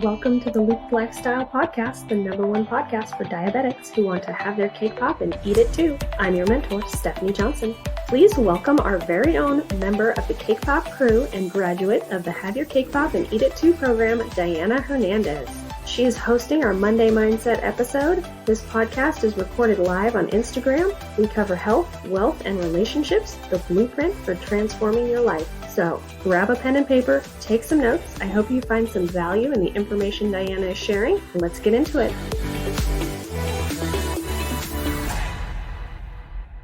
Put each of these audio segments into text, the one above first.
Welcome to the Loop Lifestyle Podcast, the #1 podcast for diabetics who want to have their cake pop and eat it too. I'm your mentor, Stephanie Johnson. Please welcome our very own member of the Cake Pop crew and graduate of the Have Your Cake Pop and Eat It Too program, Diana Hernandez. She is hosting our Monday Mindset episode. This podcast is recorded live on Instagram. We cover health, wealth, and relationships, the blueprint for transforming your life. So grab a pen and paper, take some notes. I hope you find some value in the information Diana is sharing. Let's get into it.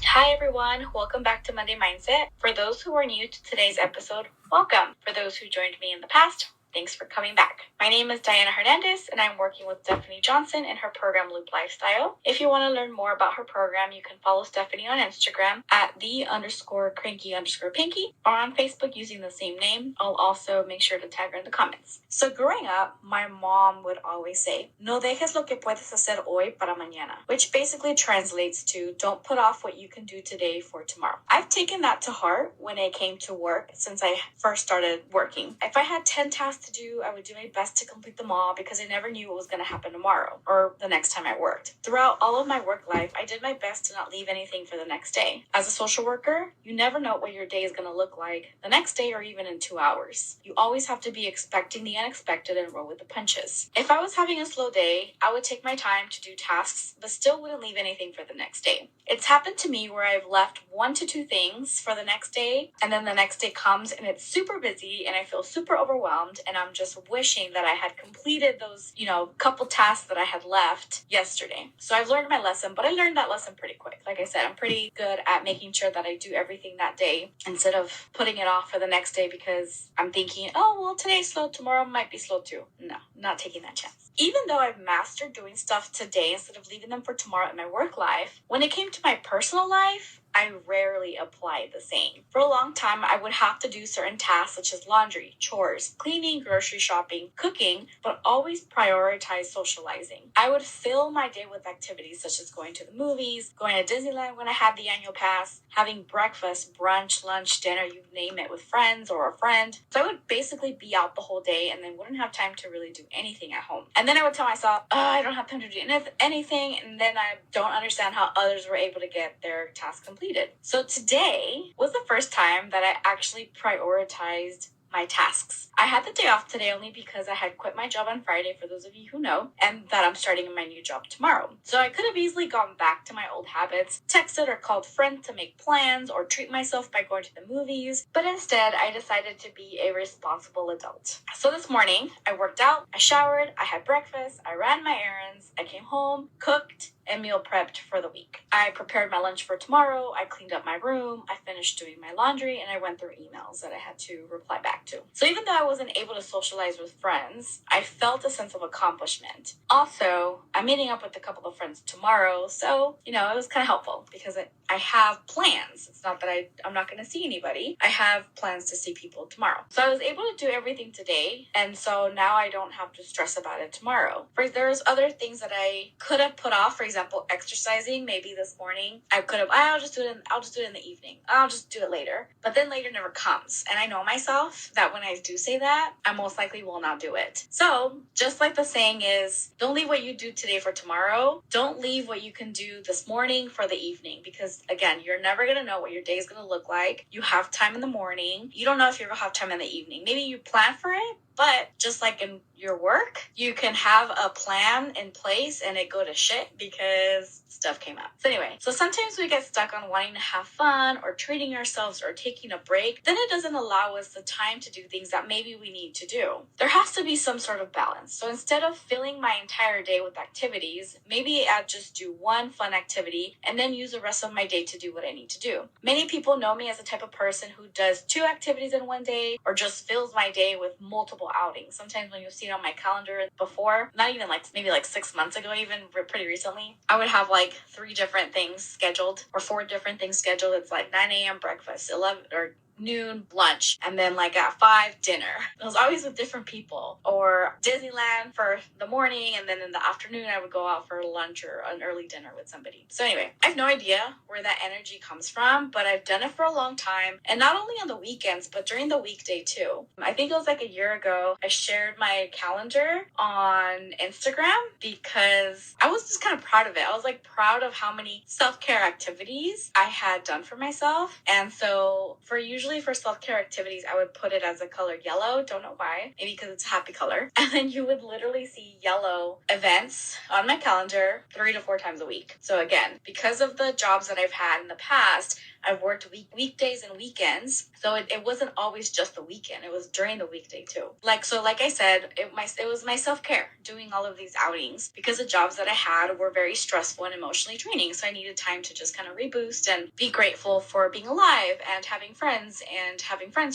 Hi everyone, welcome back to Monday Mindset. For those who are new to today's episode, welcome. For those who joined me in the past, thanks for coming back. My name is Diana Hernandez, and I'm working with Stephanie Johnson in her program Loop Lifestyle. If you want to learn more about her program, you can follow Stephanie on Instagram at @the_cranky_pinky or on Facebook using the same name. I'll also make sure to tag her in the comments. So growing up, my mom would always say, "No dejes lo que puedes hacer hoy para mañana," which basically translates to don't put off what you can do today for tomorrow. I've taken that to heart when it came to work since I first started working. If I had 10 tasks to do, I would do my best to complete them all because I never knew what was going to happen tomorrow or the next time I worked. Throughout all of my work life, I did my best to not leave anything for the next day. As a social worker, you never know what your day is going to look like the next day or even in 2 hours. You always have to be expecting the unexpected and roll with the punches. If I was having a slow day, I would take my time to do tasks, but still wouldn't leave anything for the next day. It's happened to me where I've left 1 to 2 things for the next day, and then the next day comes and it's super busy and I feel super overwhelmed and I'm just wishing that I had completed those, couple tasks that I had left yesterday. So I've learned my lesson, but I learned that lesson pretty quick. Like I said, I'm pretty good at making sure that I do everything that day instead of putting it off for the next day because I'm thinking, oh, well, today's slow, tomorrow might be slow too. No, not taking that chance. Even though I've mastered doing stuff today instead of leaving them for tomorrow in my work life, when it came to my personal life, I rarely applied the same. For a long time, I would have to do certain tasks such as laundry, chores, cleaning, grocery shopping, cooking, but always prioritize socializing. I would fill my day with activities such as going to the movies, going to Disneyland when I had the annual pass, having breakfast, brunch, lunch, dinner, you name it, with friends or a friend. So I would basically be out the whole day and then wouldn't have time to really do anything at home. And then I would tell myself, I don't have time to do anything, and then I don't understand how others were able to get their tasks completed. So today was the first time that I actually prioritized my tasks. I had the day off today only because I had quit my job on Friday, for those of you who know, and that I'm starting in my new job tomorrow. So I could have easily gone back to my old habits, texted or called friends to make plans, or treat myself by going to the movies, but instead I decided to be a responsible adult. So this morning, I worked out, I showered, I had breakfast, I ran my errands, I came home, cooked, and meal prepped for the week. I prepared my lunch for tomorrow, I cleaned up my room, I finished doing my laundry, and I went through emails that I had to reply back to. So even though I wasn't able to socialize with friends, I felt a sense of accomplishment. Also, I'm meeting up with a couple of friends tomorrow, so, it was kind of helpful because I have plans. It's not that I'm not going to see anybody. I have plans to see people tomorrow. So I was able to do everything today, and so now I don't have to stress about it tomorrow. There's other things that I could have put off. For example, exercising. Maybe this morning I could have, I'll just do it in the evening. I'll just do it later. But then later never comes. And I know myself that when I do say that, I most likely will not do it. So just like the saying is, don't leave what you do today for tomorrow. Don't leave what you can do this morning for the evening, because again, you're never going to know what your day is going to look like. You have time in the morning. You don't know if you're going to have time in the evening. Maybe you plan for it, but just like in your work, you can have a plan in place and it go to shit because stuff came up. So anyway, sometimes we get stuck on wanting to have fun or treating ourselves or taking a break. Then it doesn't allow us the time to do things that maybe we need to do. There has to be some sort of balance. So instead of filling my entire day with activities, maybe I'll just do one fun activity and then use the rest of my day to do what I need to do. Many people know me as the type of person who does 2 activities in one day or just fills my day with multiple outings. Sometimes when you see it on my calendar before, not even maybe 6 months ago, even pretty recently, I would have 3 different things scheduled or 4 different things scheduled. It's 9 a.m. breakfast, noon lunch, and then like at 5 dinner. It was always with different people. Or Disneyland for the morning, and then in the afternoon I would go out for lunch or an early dinner with somebody. So anyway, I have no idea where that energy comes from, but I've done it for a long time, and not only on the weekends but during the weekday too. I think it was like a year ago I shared my calendar on Instagram because I was just kind of proud of it. I was like proud of how many self-care activities I had done for myself. And so usually for self-care activities, I would put it as a color yellow. Don't know why. Maybe because it's a happy color. And then you would literally see yellow events on my calendar 3 to 4 times a week. So again, because of the jobs that I've had in the past, I've worked weekdays and weekends. So it wasn't always just the weekend. It was during the weekday too. Like I said, it was my self-care doing all of these outings because the jobs that I had were very stressful and emotionally draining. So I needed time to just kind of reboost and be grateful for being alive and having friends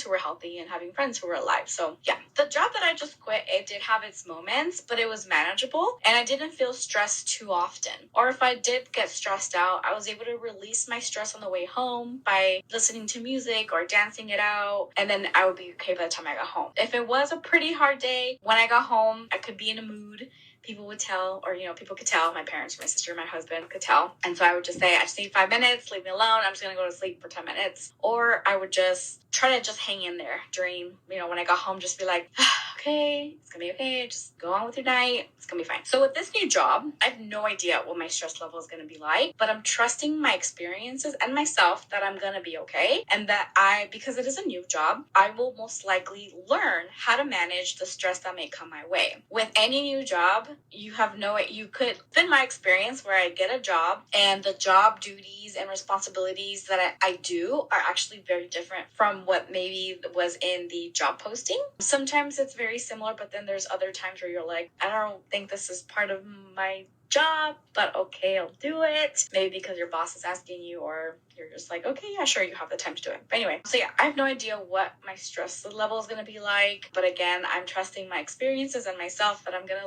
who were healthy and having friends who were alive. So yeah, the job that I just quit, it did have its moments, but it was manageable and I didn't feel stressed too often. Or if I did get stressed out, I was able to release my stress on the way home by listening to music or dancing it out, and then I would be okay by the time I got home. If it was a pretty hard day, when I got home, I could be in a mood. People would tell, or, people could tell, my parents, my sister, my husband could tell. And so I would just say, I just need 5 minutes, leave me alone. I'm just going to go to sleep for 10 minutes. Or I would just try to just hang in there during, when I got home, just be like, okay, it's going to be okay. Just go on with your night. It's going to be fine. So with this new job, I have no idea what my stress level is going to be like, but I'm trusting my experiences and myself that I'm going to be okay. And that because it is a new job, I will most likely learn how to manage the stress that may come my way. With any new job, you could, in my experience, where I get a job and the job duties and responsibilities that I do are actually very different from what maybe was in the job posting. Sometimes it's very similar, but then there's other times where you're like, I don't think this is part of my job, but okay, I'll do it. Maybe because your boss is asking you, or you're just like, okay, yeah, sure, you have the time to do it. But anyway, so yeah, I have no idea what my stress level is going to be like. But again, I'm trusting my experiences and myself that I'm going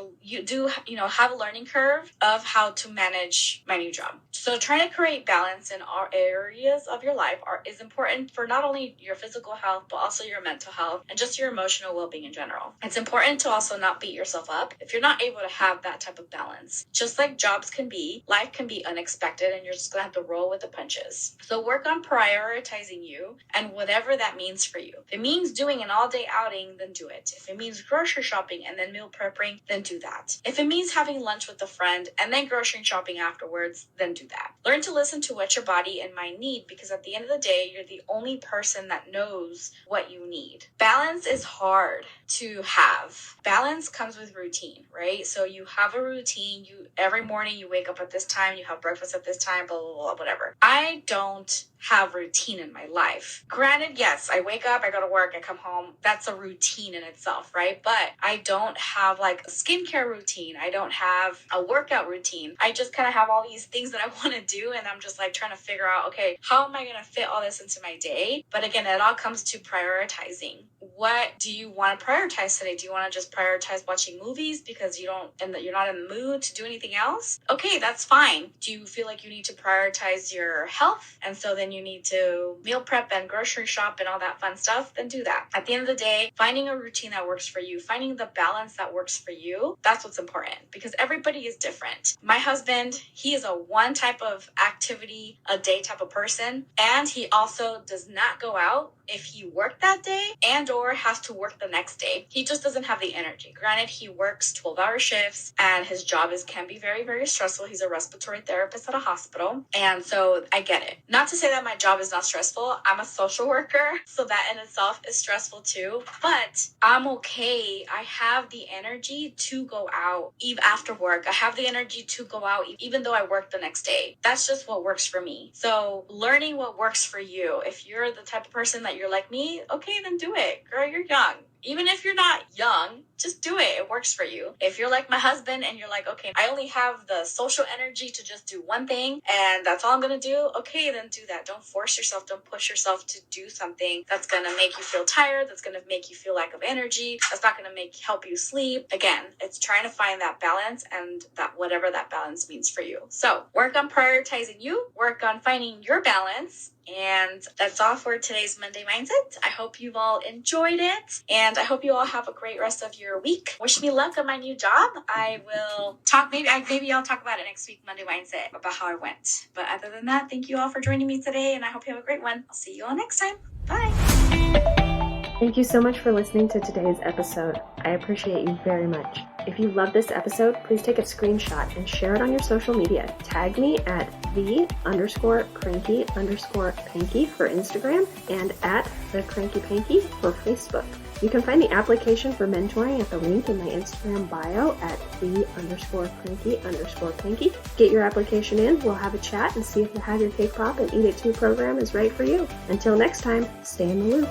to have a learning curve of how to manage my new job. So trying to create balance in all areas of your life is important for not only your physical health, but also your mental health and just your emotional well-being in general. It's important to also not beat yourself up if you're not able to have that type of balance. Just like jobs can be, life can be unexpected and you're just going to have to roll with the punches. So work on prioritizing you and whatever that means for you. If it means doing an all-day outing, then do it. If it means grocery shopping and then meal prepping, then do that. If it means having lunch with a friend and then grocery shopping afterwards, then do that. Learn to listen to what your body and mind need, because at the end of the day, you're the only person that knows what you need. Balance is hard to have. Balance comes with routine, right? So you have a routine. Every morning you wake up at this time, you have breakfast at this time, blah, blah, blah, whatever. I don't have routine in my life. Granted, yes, I wake up, I go to work, I come home. That's a routine in itself, right? But I don't have like a skincare routine. I don't have a workout routine. I just kind of have all these things that I want to do, and I'm just like trying to figure out, okay, how am I going to fit all this into my day? But again, it all comes to prioritizing. What do you want to prioritize today? Do you want to just prioritize watching movies because you're not in the mood to do anything else? Okay, that's fine. Do you feel like you need to prioritize your health? And so then you need to meal prep and grocery shop and all that fun stuff, then do that. At the end of the day, finding a routine that works for you, finding the balance that works for you, that's what's important, because everybody is different. My husband, he is a one type of activity a day type of person, and he also does not go out if he worked that day and or has to work the next day. He just doesn't have the energy. Granted, he works 12-hour shifts and his job can be very, very stressful. He's a respiratory therapist at a hospital. And so I get it. Not to say that my job is not stressful. I'm a social worker, so that in itself is stressful too. But I'm okay. I have the energy to go out even after work. I have the energy to go out even though I work the next day. That's just what works for me. So learning what works for you. If you're the type of person that you're like me, okay, then do it. Girl, you're young. Even if you're not young, just do it. It works for you. If you're like my husband and you're like, okay, I only have the social energy to just do one thing and that's all I'm going to do, okay, then do that. Don't force yourself. Don't push yourself to do something that's going to make you feel tired, that's going to make you feel lack of energy, that's not going to help you sleep. Again, it's trying to find that balance and that whatever that balance means for you. So work on prioritizing you, work on finding your balance. And that's all for today's Monday Mindset. I hope you've all enjoyed it. And I hope you all have a great rest of your week. Wish me luck on my new job. I will talk, maybe I'll talk about it next week, Monday Mindset, about how it went. But other than that, thank you all for joining me today. And I hope you have a great one. I'll see you all next time. Bye. Thank you so much for listening to today's episode. I appreciate you very much. If you love this episode, please take a screenshot and share it on your social media. Tag me at the_cranky_panky for Instagram and at the Cranky Panky for Facebook. You can find the application for mentoring at the link in my Instagram bio at the_cranky_panky. Get your application in, we'll have a chat and see if the Have Your Cake Pop and Eat It Too program is right for you. Until next time, stay in the loop.